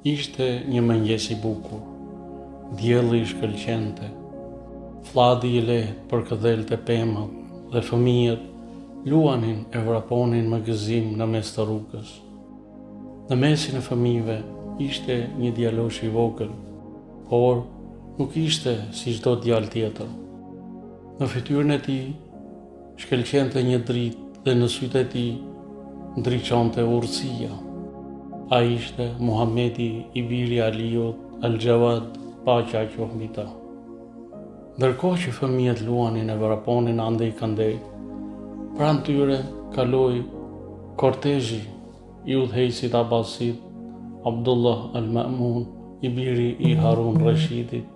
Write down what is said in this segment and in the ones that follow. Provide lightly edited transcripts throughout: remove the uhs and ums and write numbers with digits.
Ishte një mëngjes i bukur, dielli i shkëlqente, fladi i lehtë përkëdhelte pemat dhe fëmijët luanin e vraponin me gëzim në mes të rrugës. Në mesin e fëmijëve ishte një djalosh i vogël, por nuk ishte si çdo djalë tjetër. Në fytyrën e tij shkëlqente një dritë dhe në sytë e tij ndriçonte urtësia. Ai ishte Muhamedi i biri Aliut Al-Jawad, paqja qoftë mbi ta. Ndërkohë që fëmijët luanin e vraponin andej këndej, pranë tyre kaloi kortezhi i udhëheqësit Abbasit, Abdullah Al-Ma'mun, i biri i Harun Rashidit,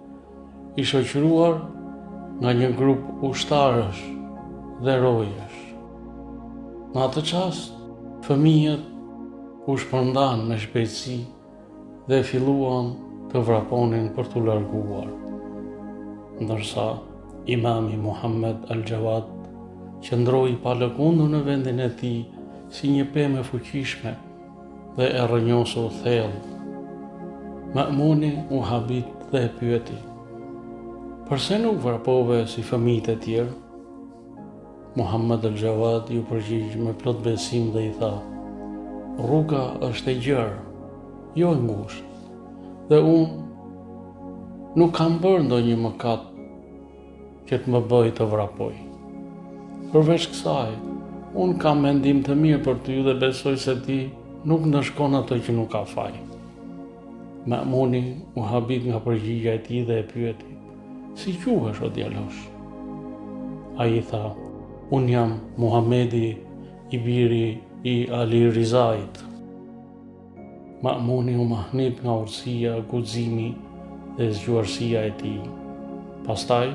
i shoqëruar nga një grup ushtarësh dhe rojesh. Në atë çast, fëmijët u shpërndan me shpejtësi dhe filluan të vraponin për t'u larguar, ndërsa imami Muhammed Al-Jawad qëndroi pa lëkundur në vendin e tij si një pemë e fuqishme dhe e rrënjosur thellë. Ma'muni u habit dhe e pyeti: "Përse nuk vrapove si fëmijët e tjerë?" Muhammed Al-Jawad ju përgjigj me plot besim dhe i tha: "Rruga është e gjerë, jo e ngushtë, dhe unë nuk kam bërë ndonjë mëkat që të më bëj të vrapoj. Përveç kësaj, unë kam mendim të mirë për ty dhe besoj se ti nuk ndëshkon ato që nuk ka faj." Ma'muni u habit nga përgjigja e tij dhe e pyeti: "Si quhesh o djalosh?" Ai tha: "Unë jam Muhamedi i biri i Ali Rizait." Ma'muni u mahnit nga urtësia, guximi dhe zgjuarësia e tij. Pastaj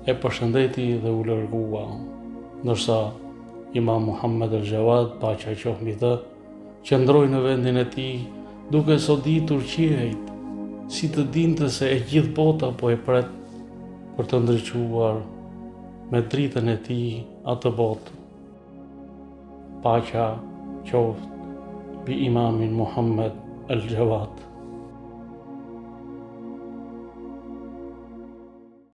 e përshëndeti dhe u largua, ndërsa Imam Muhammed Al-Jawad, paqja qoftë mbi të, qëndroi në vendin e tij duke soditur qiejt, si të dinte se e gjithë bota po e pret për të ndriçuar me dritën e tij atë botë. Paqja qoftë mbi imamin Muhammed Al-Jawad.